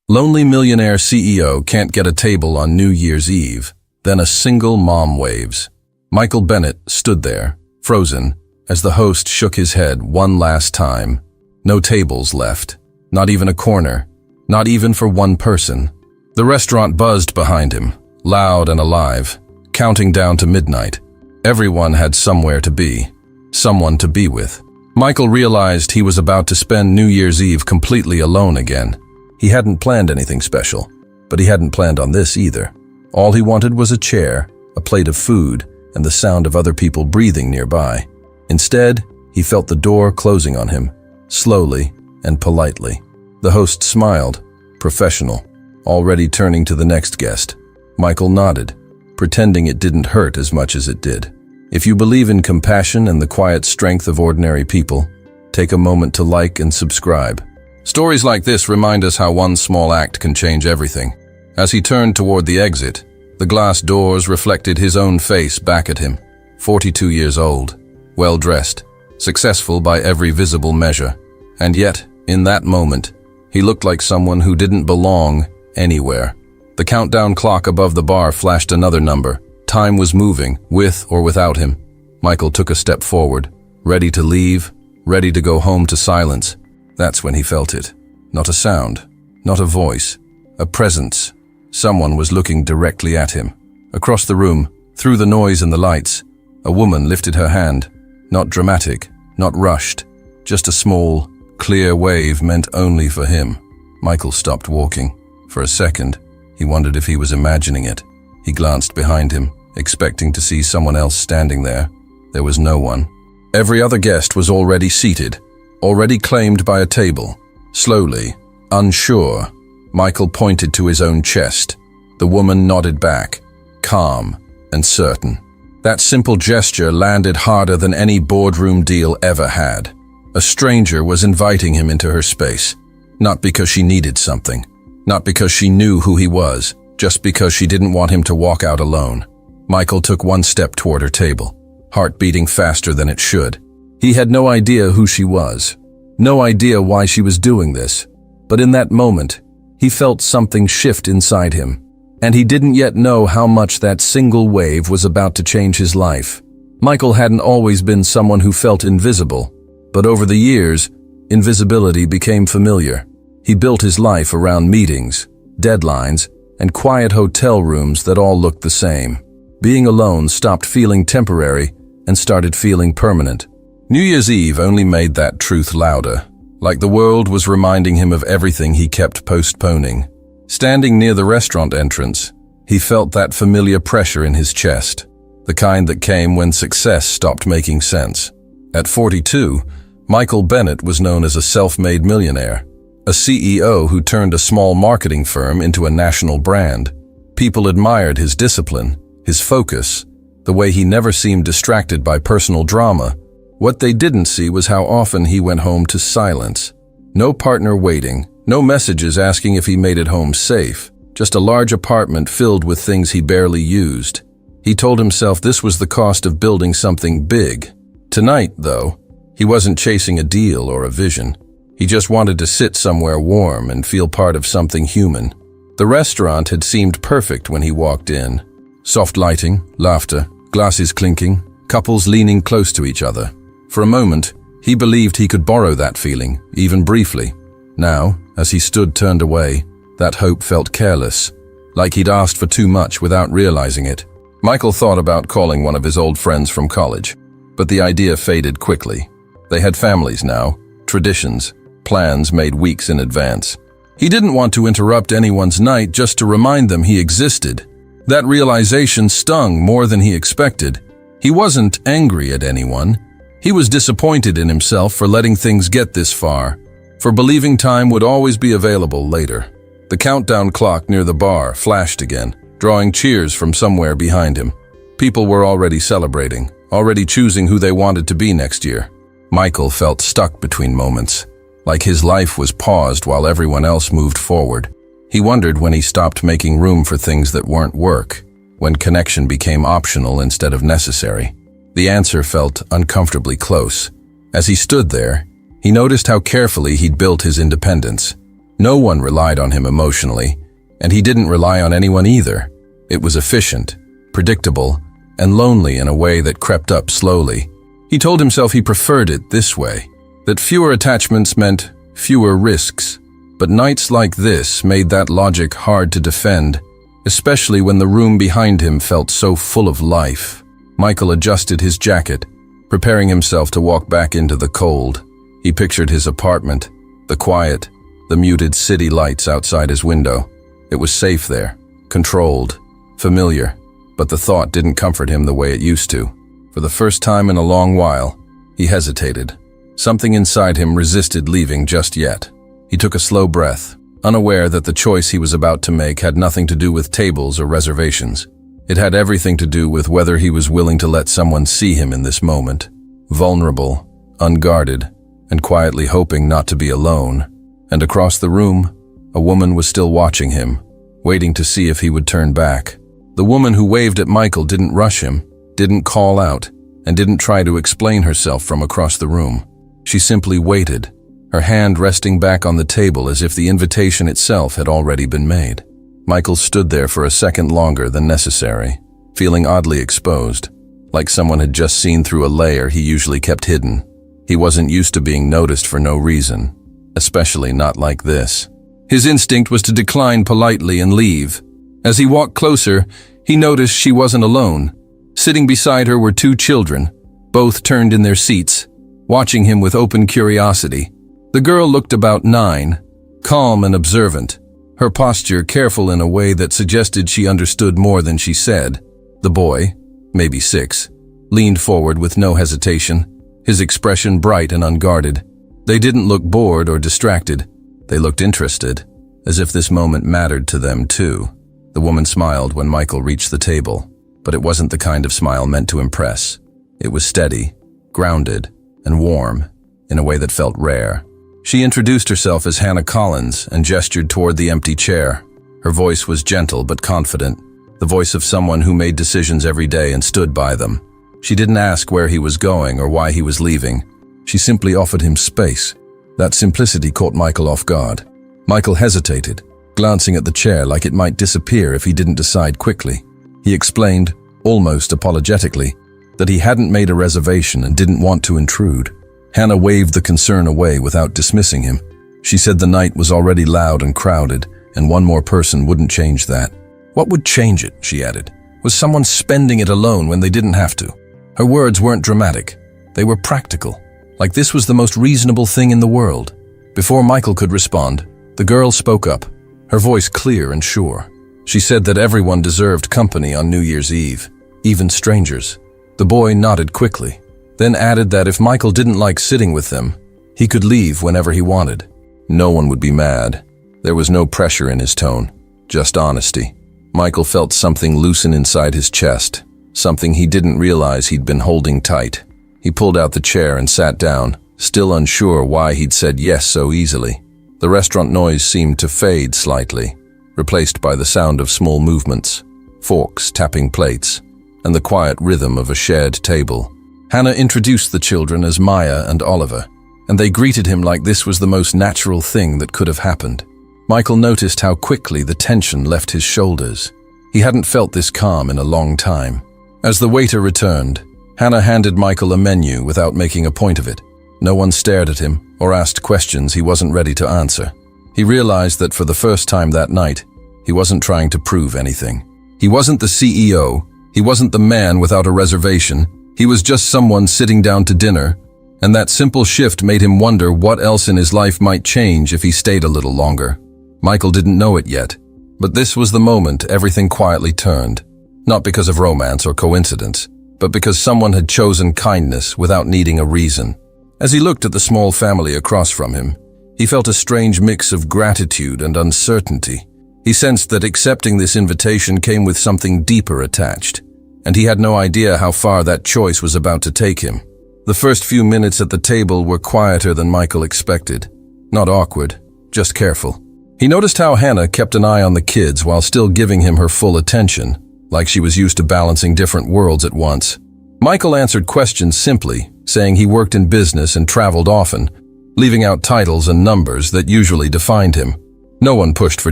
Lonely millionaire CEO can't get a table on New Year's Eve. Then a single mom waves. Michael Bennett stood there, frozen, as the host shook his head one last time. No tables left. Not even a corner. Not even for one person. The restaurant buzzed behind him, loud and alive, counting down to midnight. Everyone had somewhere to be. Someone to be with. Michael realized he was about to spend New Year's Eve completely alone again. He hadn't planned anything special, but he hadn't planned on this either. All he wanted was a chair, a plate of food, and the sound of other people breathing nearby. Instead, he felt the door closing on him, slowly and politely. The host smiled, professional, already turning to the next guest. Michael nodded, pretending it didn't hurt as much as it did. If you believe in compassion and the quiet strength of ordinary people, take a moment to like and subscribe. Stories like this remind us how one small act can change everything. As he turned toward the exit, the glass doors reflected his own face back at him. 42 years old, well-dressed, successful by every visible measure. And yet, in that moment, he looked like someone who didn't belong anywhere. The countdown clock above the bar flashed another number. Time was moving, with or without him. Michael took a step forward, ready to leave, ready to go home to silence. That's when he felt it. Not a sound, not a voice, a presence. Someone was looking directly at him. Across the room, through the noise and the lights, a woman lifted her hand. Not dramatic, not rushed, just a small, clear wave meant only for him. Michael stopped walking. For a second, he wondered if he was imagining it. He glanced behind him, expecting to see someone else standing there. There was no one. Every other guest was already seated, already claimed by a table. Slowly, unsure, Michael pointed to his own chest. The woman nodded back, calm and certain. That simple gesture landed harder than any boardroom deal ever had. A stranger was inviting him into her space, not because she needed something, not because she knew who he was, just because she didn't want him to walk out alone. Michael took one step toward her table, heart beating faster than it should. He had no idea who she was, no idea why she was doing this, but in that moment, he felt something shift inside him, and he didn't yet know how much that single wave was about to change his life. Michael hadn't always been someone who felt invisible, but over the years, invisibility became familiar. He built his life around meetings, deadlines, and quiet hotel rooms that all looked the same. Being alone stopped feeling temporary and started feeling permanent. New Year's Eve only made that truth louder, like the world was reminding him of everything he kept postponing. Standing near the restaurant entrance, he felt that familiar pressure in his chest, the kind that came when success stopped making sense. At 42, Michael Bennett was known as a self-made millionaire, a CEO who turned a small marketing firm into a national brand. People admired his discipline, his focus, the way he never seemed distracted by personal drama. What they didn't see was how often he went home to silence. No partner waiting, no messages asking if he made it home safe, just a large apartment filled with things he barely used. He told himself this was the cost of building something big. Tonight, though, he wasn't chasing a deal or a vision. He just wanted to sit somewhere warm and feel part of something human. The restaurant had seemed perfect when he walked in. Soft lighting, laughter, glasses clinking, couples leaning close to each other. For a moment, he believed he could borrow that feeling, even briefly. Now, as he stood turned away, that hope felt careless, like he'd asked for too much without realizing it. Michael thought about calling one of his old friends from college, but the idea faded quickly. They had families now, traditions, plans made weeks in advance. He didn't want to interrupt anyone's night just to remind them he existed. That realization stung more than he expected. He wasn't angry at anyone. He was disappointed in himself for letting things get this far, for believing time would always be available later. The countdown clock near the bar flashed again, drawing cheers from somewhere behind him. People were already celebrating, already choosing who they wanted to be next year. Michael felt stuck between moments, like his life was paused while everyone else moved forward. He wondered when he stopped making room for things that weren't work, when connection became optional instead of necessary. The answer felt uncomfortably close. As he stood there, he noticed how carefully he'd built his independence. No one relied on him emotionally, and he didn't rely on anyone either. It was efficient, predictable, and lonely in a way that crept up slowly. He told himself he preferred it this way, that fewer attachments meant fewer risks. But nights like this made that logic hard to defend, especially when the room behind him felt so full of life. Michael adjusted his jacket, preparing himself to walk back into the cold. He pictured his apartment, the quiet, the muted city lights outside his window. It was safe there, controlled, familiar, but the thought didn't comfort him the way it used to. For the first time in a long while, he hesitated. Something inside him resisted leaving just yet. He took a slow breath, unaware that the choice he was about to make had nothing to do with tables or reservations. It had everything to do with whether he was willing to let someone see him in this moment, vulnerable, unguarded, and quietly hoping not to be alone. And across the room, a woman was still watching him, waiting to see if he would turn back. The woman who waved at Michael didn't rush him, didn't call out, and didn't try to explain herself from across the room. She simply waited, her hand resting back on the table as if the invitation itself had already been made. Michael stood there for a second longer than necessary, feeling oddly exposed, like someone had just seen through a layer he usually kept hidden. He wasn't used to being noticed for no reason, especially not like this. His instinct was to decline politely and leave. As he walked closer, he noticed she wasn't alone. Sitting beside her were two children, both turned in their seats, watching him with open curiosity. The girl looked about 9, calm and observant, her posture careful in a way that suggested she understood more than she said. The boy, maybe 6, leaned forward with no hesitation, his expression bright and unguarded. They didn't look bored or distracted. They looked interested, as if this moment mattered to them too. The woman smiled when Michael reached the table, but it wasn't the kind of smile meant to impress. It was steady, grounded, and warm, in a way that felt rare. She introduced herself as Hannah Collins and gestured toward the empty chair. Her voice was gentle but confident, the voice of someone who made decisions every day and stood by them. She didn't ask where he was going or why he was leaving. She simply offered him space. That simplicity caught Michael off guard. Michael hesitated, glancing at the chair like it might disappear if he didn't decide quickly. He explained, almost apologetically, that he hadn't made a reservation and didn't want to intrude. Hannah waved the concern away without dismissing him. She said the night was already loud and crowded, and one more person wouldn't change that. What would change it, she added, was someone spending it alone when they didn't have to. Her words weren't dramatic. They were practical, like this was the most reasonable thing in the world. Before Michael could respond, the girl spoke up, her voice clear and sure. She said that everyone deserved company on New Year's Eve, even strangers. The boy nodded quickly, then added that if Michael didn't like sitting with them, he could leave whenever he wanted. No one would be mad. There was no pressure in his tone, just honesty. Michael felt something loosen inside his chest, something he didn't realize he'd been holding tight. He pulled out the chair and sat down, still unsure why he'd said yes so easily. The restaurant noise seemed to fade slightly, replaced by the sound of small movements, forks tapping plates, and the quiet rhythm of a shared table. Hannah introduced the children as Maya and Oliver, and they greeted him like this was the most natural thing that could have happened. Michael noticed how quickly the tension left his shoulders. He hadn't felt this calm in a long time. As the waiter returned, Hannah handed Michael a menu without making a point of it. No one stared at him or asked questions he wasn't ready to answer. He realized that for the first time that night, he wasn't trying to prove anything. He wasn't the CEO, he wasn't the man without a reservation. He was just someone sitting down to dinner, and that simple shift made him wonder what else in his life might change if he stayed a little longer. Michael didn't know it yet, but this was the moment everything quietly turned, not because of romance or coincidence, but because someone had chosen kindness without needing a reason. As he looked at the small family across from him, he felt a strange mix of gratitude and uncertainty. He sensed that accepting this invitation came with something deeper attached, and he had no idea how far that choice was about to take him. The first few minutes at the table were quieter than Michael expected. Not awkward, just careful. He noticed how Hannah kept an eye on the kids while still giving him her full attention, like she was used to balancing different worlds at once. Michael answered questions simply, saying he worked in business and traveled often, leaving out titles and numbers that usually defined him. No one pushed for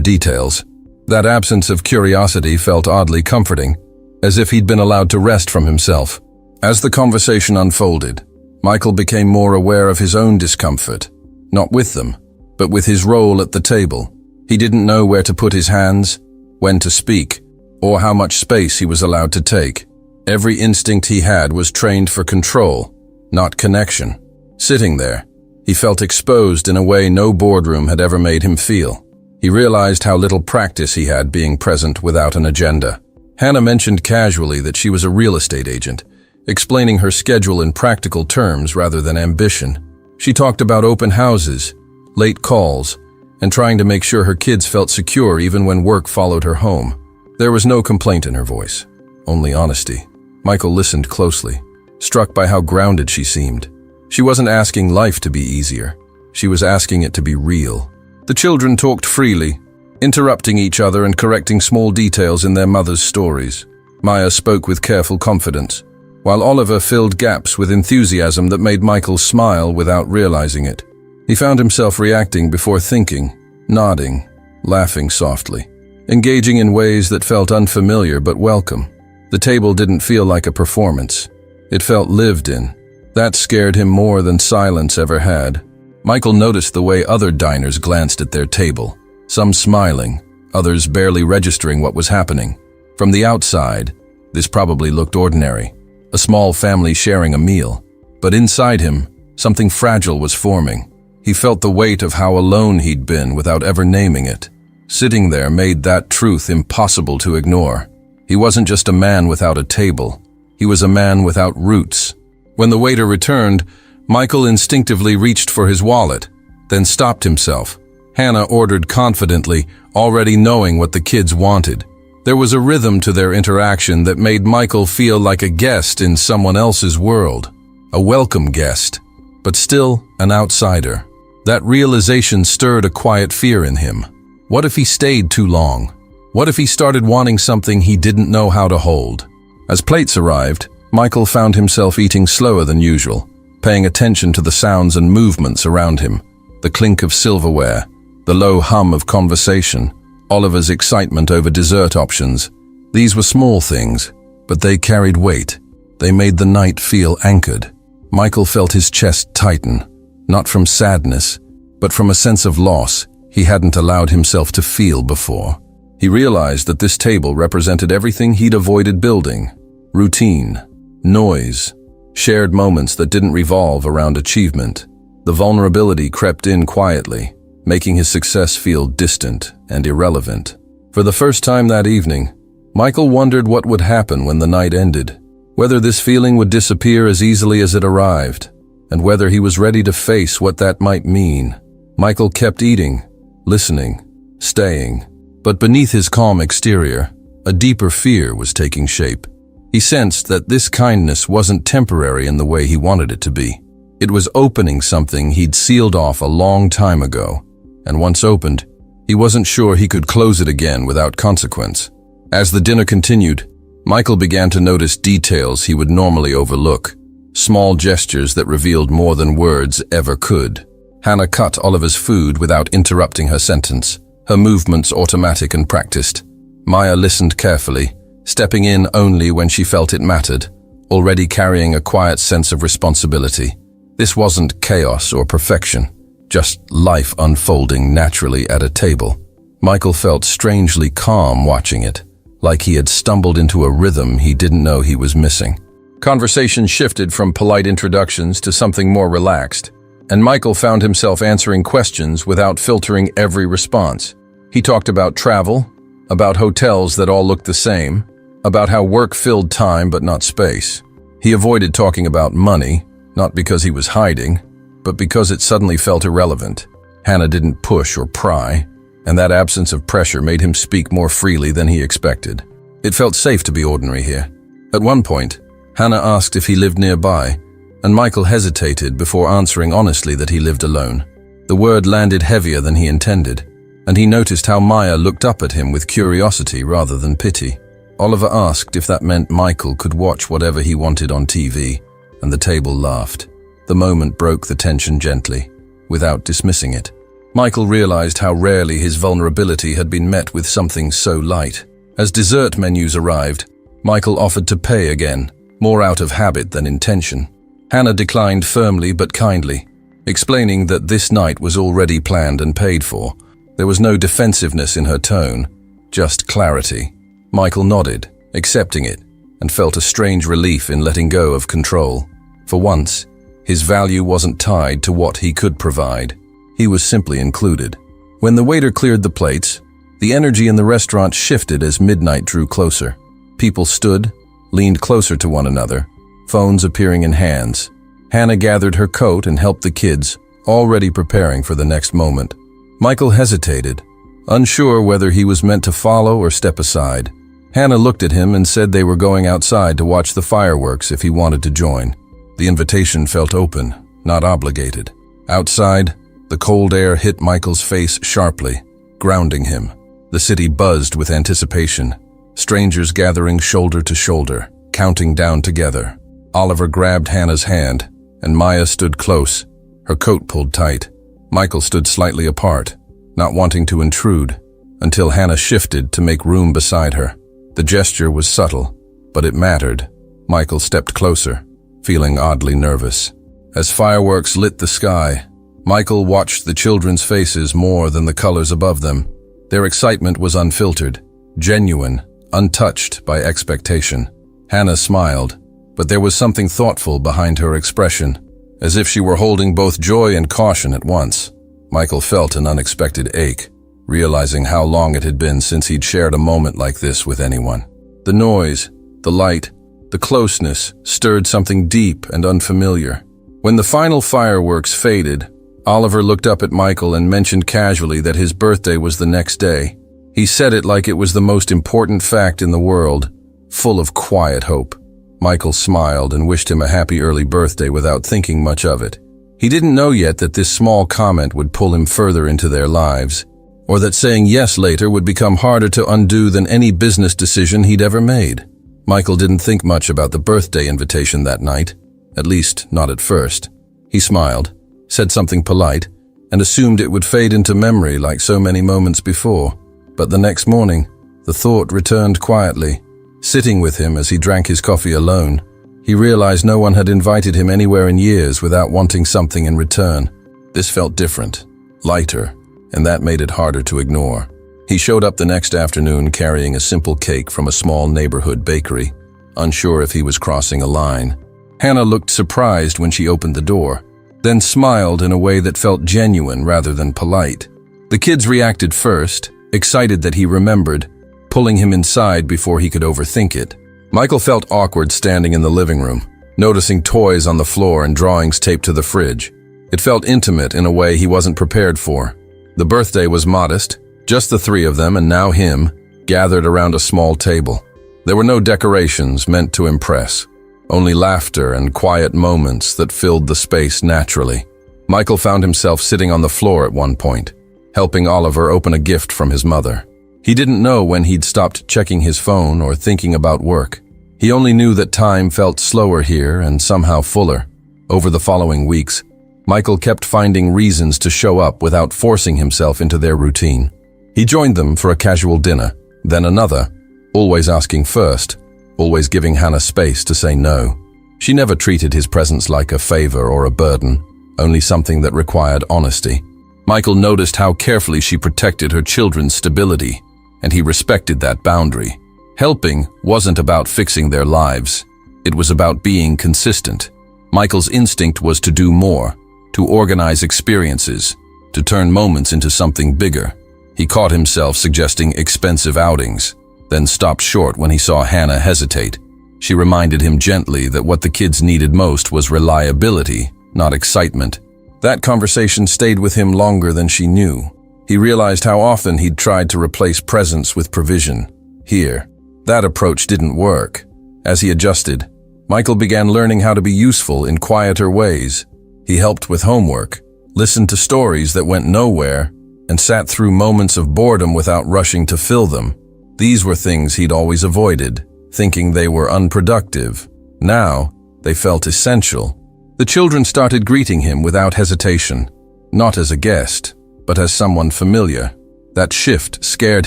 details. That absence of curiosity felt oddly comforting, as if he'd been allowed to rest from himself. As the conversation unfolded, Michael became more aware of his own discomfort, not with them, but with his role at the table. He didn't know where to put his hands, when to speak, or how much space he was allowed to take. Every instinct he had was trained for control, not connection. Sitting there, he felt exposed in a way no boardroom had ever made him feel. He realized how little practice he had being present without an agenda. Hannah mentioned casually that she was a real estate agent, explaining her schedule in practical terms rather than ambition. She talked about open houses, late calls, and trying to make sure her kids felt secure even when work followed her home. There was no complaint in her voice, only honesty. Michael listened closely, struck by how grounded she seemed. She wasn't asking life to be easier. She was asking it to be real. The children talked freely, interrupting each other and correcting small details in their mother's stories. Maya spoke with careful confidence, while Oliver filled gaps with enthusiasm that made Michael smile without realizing it. He found himself reacting before thinking, nodding, laughing softly, engaging in ways that felt unfamiliar but welcome. The table didn't feel like a performance. It felt lived in. That scared him more than silence ever had. Michael noticed the way other diners glanced at their table, some smiling, others barely registering what was happening. From the outside, this probably looked ordinary, a small family sharing a meal. But inside him, something fragile was forming. He felt the weight of how alone he'd been without ever naming it. Sitting there made that truth impossible to ignore. He wasn't just a man without a table. He was a man without roots. When the waiter returned, Michael instinctively reached for his wallet, then stopped himself. Hannah ordered confidently, already knowing what the kids wanted. There was a rhythm to their interaction that made Michael feel like a guest in someone else's world. A welcome guest, but still an outsider. That realization stirred a quiet fear in him. What if he stayed too long? What if he started wanting something he didn't know how to hold? As plates arrived, Michael found himself eating slower than usual, paying attention to the sounds and movements around him. The clink of silverware, the low hum of conversation, Oliver's excitement over dessert options. These were small things, but they carried weight. They made the night feel anchored. Michael felt his chest tighten, not from sadness, but from a sense of loss he hadn't allowed himself to feel before. He realized that this table represented everything he'd avoided building: routine, noise, shared moments that didn't revolve around achievement. The vulnerability crept in quietly, making his success feel distant and irrelevant. For the first time that evening, Michael wondered what would happen when the night ended, whether this feeling would disappear as easily as it arrived, and whether he was ready to face what that might mean. Michael kept eating, listening, staying, but beneath his calm exterior, a deeper fear was taking shape. He sensed that this kindness wasn't temporary in the way he wanted it to be. It was opening something he'd sealed off a long time ago, and once opened, he wasn't sure he could close it again without consequence. As the dinner continued, Michael began to notice details he would normally overlook, small gestures that revealed more than words ever could. Hannah cut Oliver's food without interrupting her sentence, her movements automatic and practiced. Maya listened carefully, stepping in only when she felt it mattered, already carrying a quiet sense of responsibility. This wasn't chaos or perfection, just life unfolding naturally at a table. Michael felt strangely calm watching it, like he had stumbled into a rhythm he didn't know he was missing. Conversation shifted from polite introductions to something more relaxed, and Michael found himself answering questions without filtering every response. He talked about travel, about hotels that all looked the same, about how work filled time but not space. He avoided talking about money, not because he was hiding, but because it suddenly felt irrelevant. Hannah didn't push or pry, and that absence of pressure made him speak more freely than he expected. It felt safe to be ordinary here. At one point, Hannah asked if he lived nearby, and Michael hesitated before answering honestly that he lived alone. The word landed heavier than he intended, and he noticed how Maya looked up at him with curiosity rather than pity. Oliver asked if that meant Michael could watch whatever he wanted on TV, and the table laughed. The moment broke the tension gently, without dismissing it. Michael realized how rarely his vulnerability had been met with something so light. As dessert menus arrived, Michael offered to pay again, more out of habit than intention. Hannah declined firmly but kindly, explaining that this night was already planned and paid for. There was no defensiveness in her tone, just clarity. Michael nodded, accepting it, and felt a strange relief in letting go of control. For once, his value wasn't tied to what he could provide. He was simply included. When the waiter cleared the plates, the energy in the restaurant shifted as midnight drew closer. People stood, leaned closer to one another, phones appearing in hands. Hannah gathered her coat and helped the kids, already preparing for the next moment. Michael hesitated, unsure whether he was meant to follow or step aside. Hannah looked at him and said they were going outside to watch the fireworks if he wanted to join. The invitation felt open, not obligated. Outside, the cold air hit Michael's face sharply, grounding him. The city buzzed with anticipation, strangers gathering shoulder to shoulder, counting down together. Oliver grabbed Hannah's hand, and Maya stood close, her coat pulled tight. Michael stood slightly apart, not wanting to intrude, until Hannah shifted to make room beside her. The gesture was subtle, but it mattered. Michael stepped closer, feeling oddly nervous. As fireworks lit the sky, Michael watched the children's faces more than the colors above them. Their excitement was unfiltered, genuine, untouched by expectation. Hannah smiled, but there was something thoughtful behind her expression, as if she were holding both joy and caution at once. Michael felt an unexpected ache, realizing how long it had been since he'd shared a moment like this with anyone. The noise, the light, the closeness stirred something deep and unfamiliar. When the final fireworks faded, Oliver looked up at Michael and mentioned casually that his birthday was the next day. He said it like it was the most important fact in the world, full of quiet hope. Michael smiled and wished him a happy early birthday without thinking much of it. He didn't know yet that this small comment would pull him further into their lives, or that saying yes later would become harder to undo than any business decision he'd ever made. Michael didn't think much about the birthday invitation that night, at least not at first. He smiled, said something polite, and assumed it would fade into memory like so many moments before. But the next morning, the thought returned quietly. Sitting with him as he drank his coffee alone, he realized no one had invited him anywhere in years without wanting something in return. This felt different, lighter, and that made it harder to ignore. He showed up the next afternoon carrying a simple cake from a small neighborhood bakery, unsure if he was crossing a line. Hannah looked surprised when she opened the door, then smiled in a way that felt genuine rather than polite. The kids reacted first, excited that he remembered, pulling him inside before he could overthink it. Michael felt awkward standing in the living room, noticing toys on the floor and drawings taped to the fridge. It felt intimate in a way he wasn't prepared for. The birthday was modest, just the three of them and now him, gathered around a small table. There were no decorations meant to impress, only laughter and quiet moments that filled the space naturally. Michael found himself sitting on the floor at one point, helping Oliver open a gift from his mother. He didn't know when he'd stopped checking his phone or thinking about work. He only knew that time felt slower here and somehow fuller. Over the following weeks, Michael kept finding reasons to show up without forcing himself into their routine. He joined them for a casual dinner, then another, always asking first, always giving Hannah space to say no. She never treated his presence like a favor or a burden, only something that required honesty. Michael noticed how carefully she protected her children's stability, and he respected that boundary. Helping wasn't about fixing their lives. It was about being consistent. Michael's instinct was to do more, to organize experiences, to turn moments into something bigger. He caught himself suggesting expensive outings, then stopped short when he saw Hannah hesitate. She reminded him gently that what the kids needed most was reliability, not excitement. That conversation stayed with him longer than she knew. He realized how often he'd tried to replace presence with provision. Here, that approach didn't work. As he adjusted, Michael began learning how to be useful in quieter ways. He helped with homework, listened to stories that went nowhere, and sat through moments of boredom without rushing to fill them. These were things he'd always avoided, thinking they were unproductive. Now, they felt essential. The children started greeting him without hesitation, not as a guest, but as someone familiar. That shift scared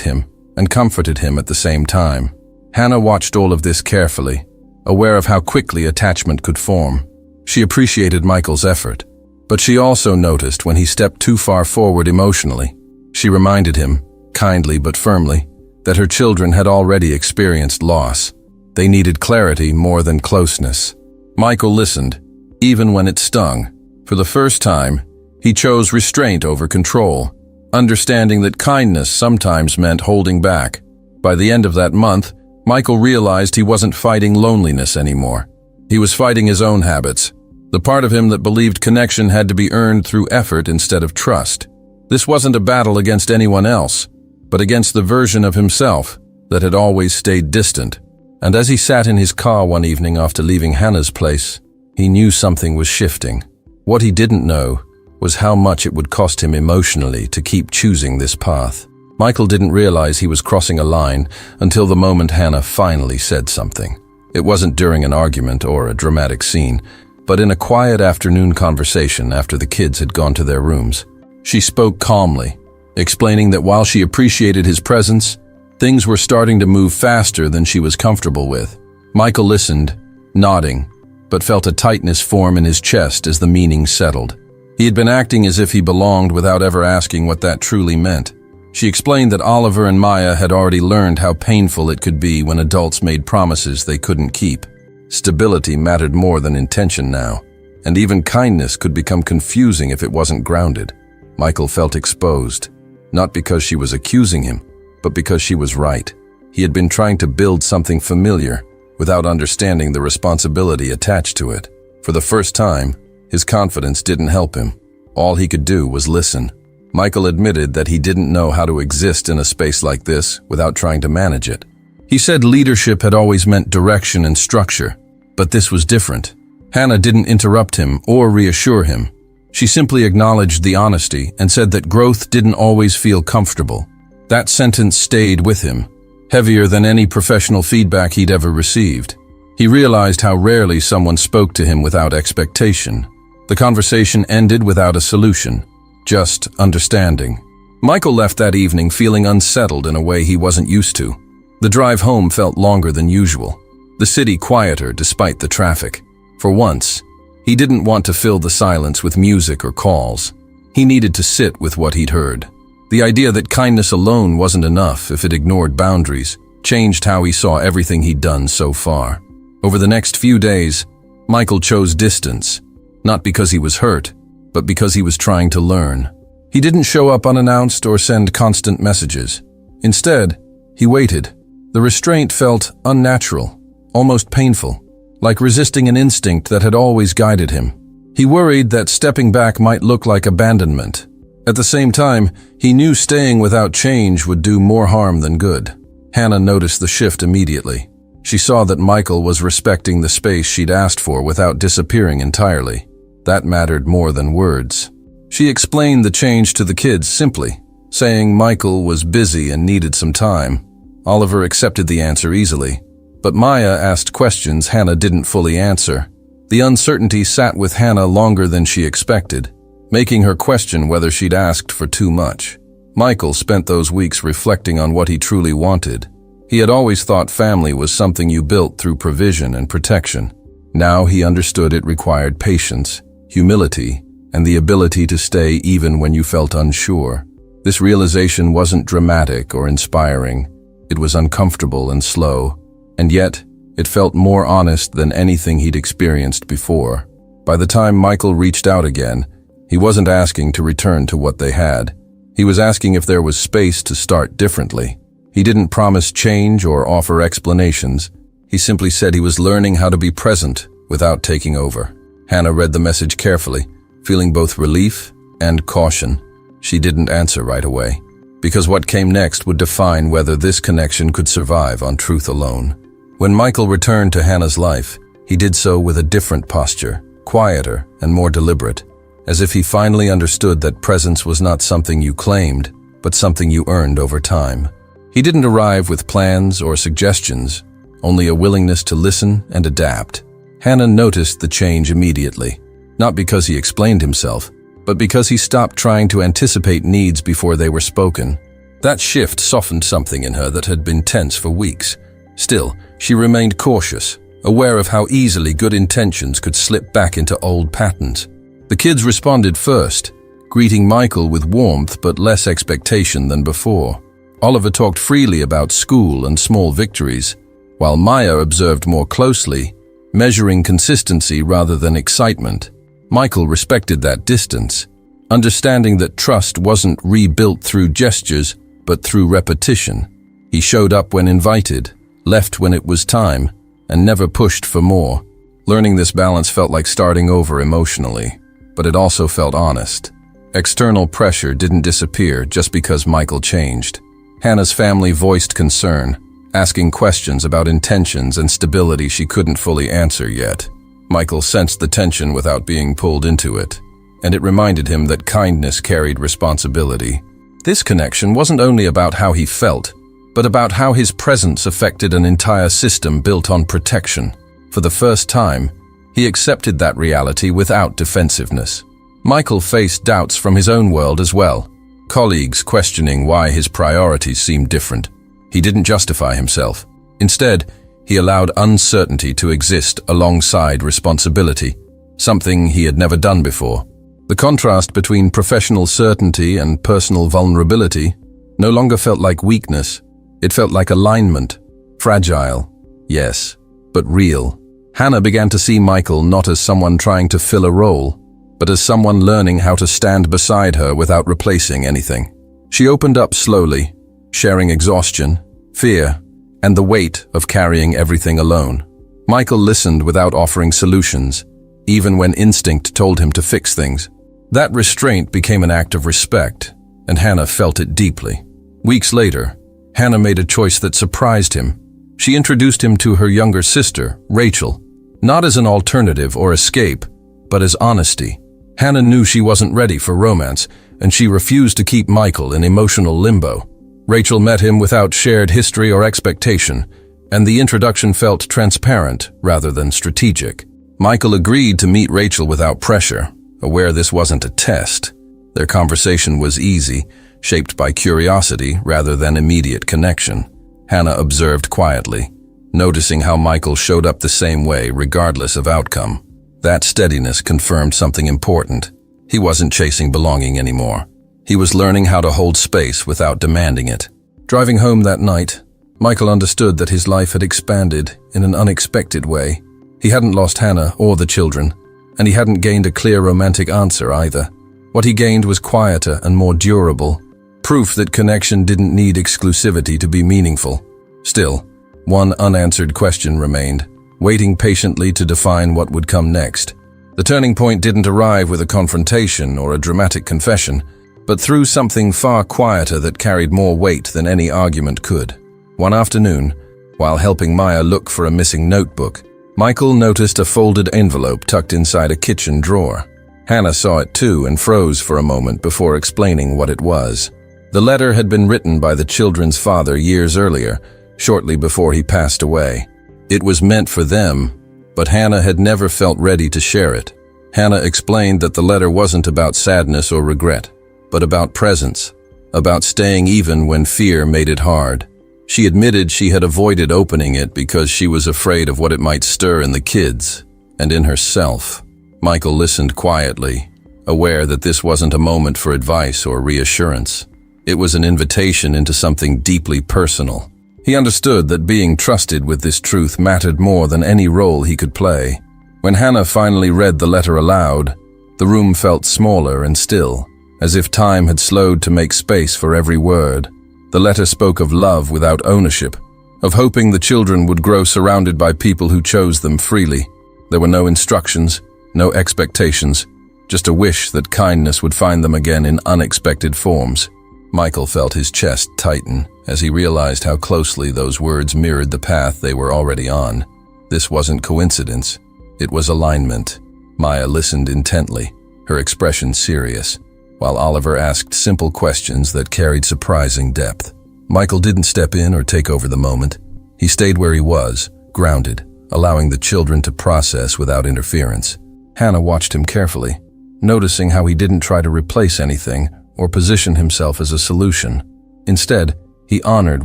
him and comforted him at the same time. Hannah watched all of this carefully, aware of how quickly attachment could form. She appreciated Michael's effort, but she also noticed when he stepped too far forward emotionally. She reminded him, kindly but firmly, that her children had already experienced loss. They needed clarity more than closeness. Michael listened, even when it stung. For the first time, he chose restraint over control, understanding that kindness sometimes meant holding back. By the end of that month, Michael realized he wasn't fighting loneliness anymore. He was fighting his own habits, the part of him that believed connection had to be earned through effort instead of trust. This wasn't a battle against anyone else, but against the version of himself that had always stayed distant. And as he sat in his car one evening after leaving Hannah's place, he knew something was shifting. What he didn't know was how much it would cost him emotionally to keep choosing this path. Michael didn't realize he was crossing a line until the moment Hannah finally said something. It wasn't during an argument or a dramatic scene, but in a quiet afternoon conversation after the kids had gone to their rooms. She spoke calmly, explaining that while she appreciated his presence, things were starting to move faster than she was comfortable with. Michael listened, nodding, but felt a tightness form in his chest as the meaning settled. He had been acting as if he belonged without ever asking what that truly meant. She explained that Oliver and Maya had already learned how painful it could be when adults made promises they couldn't keep. Stability mattered more than intention now, and even kindness could become confusing if it wasn't grounded. Michael felt exposed, not because she was accusing him, but because she was right. He had been trying to build something familiar without understanding the responsibility attached to it. For the first time, his confidence didn't help him. All he could do was listen. Michael admitted that he didn't know how to exist in a space like this without trying to manage it. He said leadership had always meant direction and structure, but this was different. Hannah didn't interrupt him or reassure him. She simply acknowledged the honesty and said that growth didn't always feel comfortable. That sentence stayed with him, heavier than any professional feedback he'd ever received. He realized how rarely someone spoke to him without expectation. The conversation ended without a solution, just understanding. Michael left that evening feeling unsettled in a way he wasn't used to. The drive home felt longer than usual, the city quieter despite the traffic. For once, he didn't want to fill the silence with music or calls. He needed to sit with what he'd heard. The idea that kindness alone wasn't enough if it ignored boundaries changed how he saw everything he'd done so far. Over the next few days, Michael chose distance, not because he was hurt, but because he was trying to learn. He didn't show up unannounced or send constant messages. Instead, he waited. The restraint felt unnatural, almost painful, like resisting an instinct that had always guided him. He worried that stepping back might look like abandonment. At the same time, he knew staying without change would do more harm than good. Hannah noticed the shift immediately. She saw that Michael was respecting the space she'd asked for without disappearing entirely. That mattered more than words. She explained the change to the kids simply, saying Michael was busy and needed some time. Oliver accepted the answer easily, but Maya asked questions Hannah didn't fully answer. The uncertainty sat with Hannah longer than she expected, making her question whether she'd asked for too much. Michael spent those weeks reflecting on what he truly wanted. He had always thought family was something you built through provision and protection. Now he understood it required patience, humility, and the ability to stay even when you felt unsure. This realization wasn't dramatic or inspiring. It was uncomfortable and slow, and yet it felt more honest than anything he'd experienced before. By the time Michael reached out again, he wasn't asking to return to what they had. He was asking if there was space to start differently. He didn't promise change or offer explanations. He simply said he was learning how to be present without taking over. Hannah read the message carefully, feeling both relief and caution. She didn't answer right away, because what came next would define whether this connection could survive on truth alone. When Michael returned to Hannah's life, he did so with a different posture, quieter and more deliberate, as if he finally understood that presence was not something you claimed, but something you earned over time. He didn't arrive with plans or suggestions, only a willingness to listen and adapt. Hannah noticed the change immediately, not because he explained himself, but because he stopped trying to anticipate needs before they were spoken. That shift softened something in her that had been tense for weeks. Still, she remained cautious, aware of how easily good intentions could slip back into old patterns. The kids responded first, greeting Michael with warmth but less expectation than before. Oliver talked freely about school and small victories, while Maya observed more closely, measuring consistency rather than excitement. Michael respected that distance, understanding that trust wasn't rebuilt through gestures but through repetition. He showed up when invited, left when it was time, and never pushed for more. Learning this balance felt like starting over emotionally, but it also felt honest. External pressure didn't disappear just because Michael changed. Hannah's family voiced concern, asking questions about intentions and stability she couldn't fully answer yet. Michael sensed the tension without being pulled into it, and it reminded him that kindness carried responsibility. This connection wasn't only about how he felt, but about how his presence affected an entire system built on protection. For the first time, he accepted that reality without defensiveness. Michael faced doubts from his own world as well, colleagues questioning why his priorities seemed different. He didn't justify himself. Instead, he allowed uncertainty to exist alongside responsibility, something he had never done before. The contrast between professional certainty and personal vulnerability no longer felt like weakness. It felt like alignment. Fragile, yes, but real. Hannah began to see Michael not as someone trying to fill a role, but as someone learning how to stand beside her without replacing anything. She opened up slowly, sharing exhaustion, fear, and the weight of carrying everything alone. Michael listened without offering solutions, even when instinct told him to fix things. That restraint became an act of respect, and Hannah felt it deeply. Weeks later, Hannah made a choice that surprised him. She introduced him to her younger sister, Rachel, not as an alternative or escape, but as honesty. Hannah knew she wasn't ready for romance, and she refused to keep Michael in emotional limbo. Rachel met him without shared history or expectation, and the introduction felt transparent rather than strategic. Michael agreed to meet Rachel without pressure, aware this wasn't a test. Their conversation was easy, shaped by curiosity rather than immediate connection. Hannah observed quietly, noticing how Michael showed up the same way regardless of outcome. That steadiness confirmed something important. He wasn't chasing belonging anymore. He was learning how to hold space without demanding it. Driving home that night, Michael understood that his life had expanded in an unexpected way. He hadn't lost Hannah or the children, and he hadn't gained a clear romantic answer either. What he gained was quieter and more durable, proof that connection didn't need exclusivity to be meaningful. Still, one unanswered question remained, waiting patiently to define what would come next. The turning point didn't arrive with a confrontation or a dramatic confession, but through something far quieter that carried more weight than any argument could. One afternoon, while helping Maya look for a missing notebook, Michael noticed a folded envelope tucked inside a kitchen drawer. Hannah saw it too and froze for a moment before explaining what it was. The letter had been written by the children's father years earlier, shortly before he passed away. It was meant for them, but Hannah had never felt ready to share it. Hannah explained that the letter wasn't about sadness or regret, but about presence, about staying even when fear made it hard. She admitted she had avoided opening it because she was afraid of what it might stir in the kids and in herself. Michael listened quietly, aware that this wasn't a moment for advice or reassurance. It was an invitation into something deeply personal. He understood that being trusted with this truth mattered more than any role he could play. When Hannah finally read the letter aloud, the room felt smaller and still, as if time had slowed to make space for every word. The letter spoke of love without ownership, of hoping the children would grow surrounded by people who chose them freely. There were no instructions, no expectations, just a wish that kindness would find them again in unexpected forms. Michael felt his chest tighten as he realized how closely those words mirrored the path they were already on. This wasn't coincidence, it was alignment. Maya listened intently, her expression serious, while Oliver asked simple questions that carried surprising depth. Michael didn't step in or take over the moment. He stayed where he was, grounded, allowing the children to process without interference. Hannah watched him carefully, noticing how he didn't try to replace anything or position himself as a solution. Instead, he honored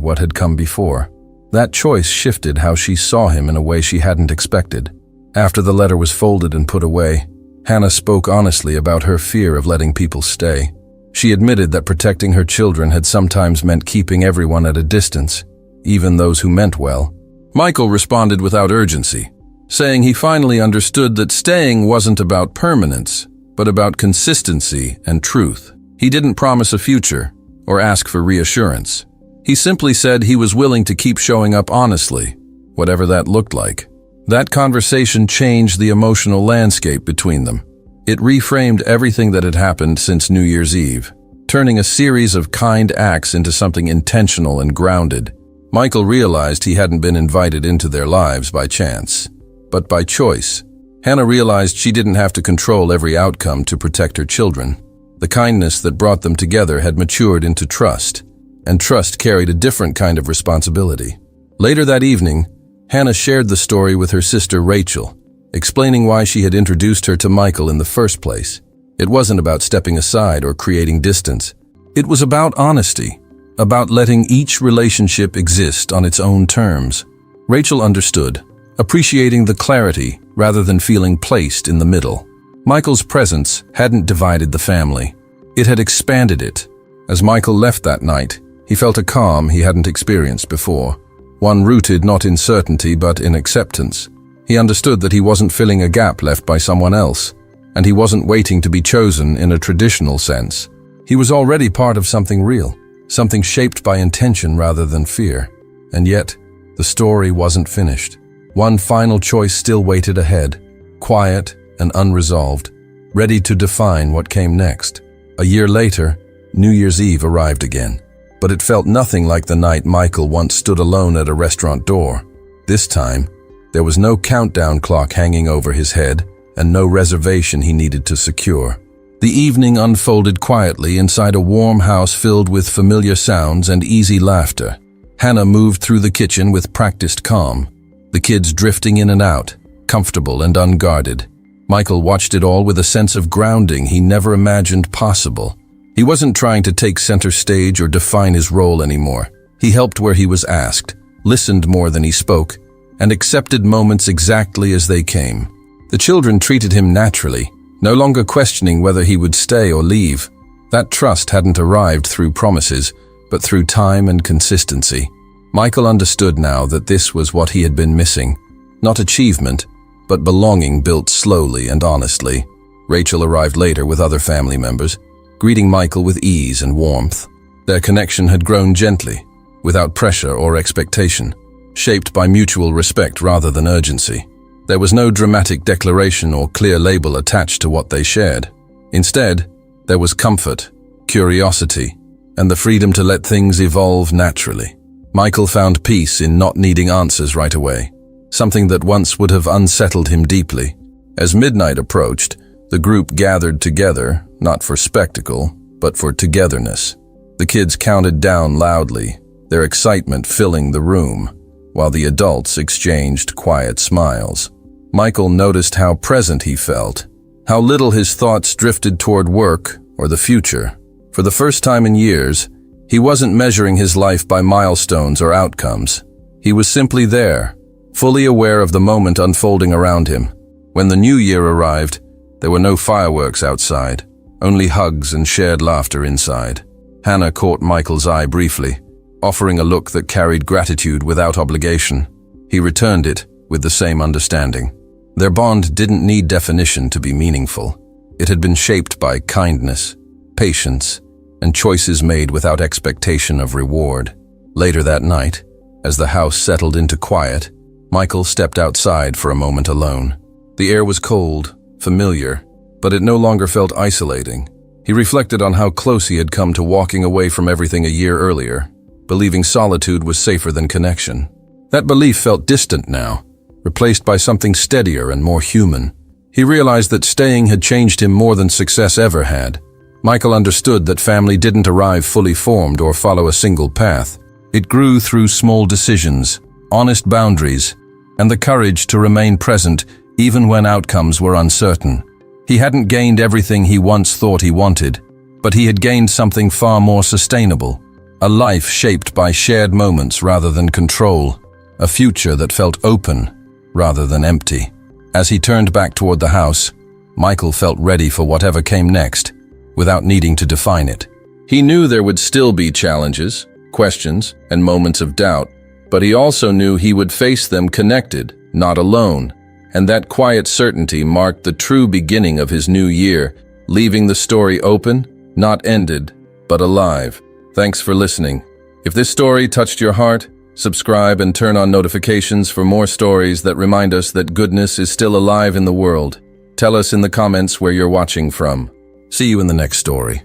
what had come before. That choice shifted how she saw him in a way she hadn't expected. After the letter was folded and put away, Hannah spoke honestly about her fear of letting people stay. She admitted that protecting her children had sometimes meant keeping everyone at a distance, even those who meant well. Michael responded without urgency, saying he finally understood that staying wasn't about permanence, but about consistency and truth. He didn't promise a future or ask for reassurance. He simply said he was willing to keep showing up honestly, whatever that looked like. That conversation changed the emotional landscape between them. It reframed everything that had happened since New Year's Eve, turning a series of kind acts into something intentional and grounded. Michael realized he hadn't been invited into their lives by chance, but by choice. Hannah realized she didn't have to control every outcome to protect her children. The kindness that brought them together had matured into trust, and trust carried a different kind of responsibility. Later that evening, Hannah shared the story with her sister Rachel, explaining why she had introduced her to Michael in the first place. It wasn't about stepping aside or creating distance. It was about honesty, about letting each relationship exist on its own terms. Rachel understood, appreciating the clarity rather than feeling placed in the middle. Michael's presence hadn't divided the family. It had expanded it. As Michael left that night, he felt a calm he hadn't experienced before, one rooted not in certainty but in acceptance. He understood that he wasn't filling a gap left by someone else, and he wasn't waiting to be chosen in a traditional sense. He was already part of something real, something shaped by intention rather than fear. And yet, the story wasn't finished. One final choice still waited ahead, quiet and unresolved, ready to define what came next. A year later, New Year's Eve arrived again, but it felt nothing like the night Michael once stood alone at a restaurant door. This time, there was no countdown clock hanging over his head and no reservation he needed to secure. The evening unfolded quietly inside a warm house filled with familiar sounds and easy laughter. Hannah moved through the kitchen with practiced calm, the kids drifting in and out, comfortable and unguarded. Michael watched it all with a sense of grounding he never imagined possible. He wasn't trying to take center stage or define his role anymore. He helped where he was asked, listened more than he spoke, and accepted moments exactly as they came. The children treated him naturally, no longer questioning whether he would stay or leave. That trust hadn't arrived through promises, but through time and consistency. Michael understood now that this was what he had been missing. Not achievement, but belonging built slowly and honestly. Rachel arrived later with other family members, greeting Michael with ease and warmth. Their connection had grown gently, without pressure or expectation, shaped by mutual respect rather than urgency. There was no dramatic declaration or clear label attached to what they shared. Instead, there was comfort, curiosity, and the freedom to let things evolve naturally. Michael found peace in not needing answers right away, something that once would have unsettled him deeply. As midnight approached, the group gathered together, not for spectacle, but for togetherness. The kids counted down loudly, their excitement filling the room, while the adults exchanged quiet smiles. Michael noticed how present he felt, how little his thoughts drifted toward work or the future. For the first time in years, he wasn't measuring his life by milestones or outcomes. He was simply there, fully aware of the moment unfolding around him. When the new year arrived, there were no fireworks outside, only hugs and shared laughter inside. Hannah caught Michael's eye briefly, offering a look that carried gratitude without obligation. He returned it with the same understanding. Their bond didn't need definition to be meaningful. It had been shaped by kindness, patience, and choices made without expectation of reward. Later that night, as the house settled into quiet, Michael stepped outside for a moment alone. The air was cold, familiar, but it no longer felt isolating. He reflected on how close he had come to walking away from everything a year earlier, believing solitude was safer than connection. That belief felt distant now, replaced by something steadier and more human. He realized that staying had changed him more than success ever had. Michael understood that family didn't arrive fully formed or follow a single path. It grew through small decisions, honest boundaries, and the courage to remain present even when outcomes were uncertain. He hadn't gained everything he once thought he wanted, but he had gained something far more sustainable. A life shaped by shared moments rather than control. A future that felt open rather than empty. As he turned back toward the house, Michael felt ready for whatever came next, without needing to define it. He knew there would still be challenges, questions, and moments of doubt, but he also knew he would face them connected, not alone. And that quiet certainty marked the true beginning of his new year, leaving the story open, not ended, but alive. Thanks for listening. If this story touched your heart, subscribe and turn on notifications for more stories that remind us that goodness is still alive in the world. Tell us in the comments where you're watching from. See you in the next story.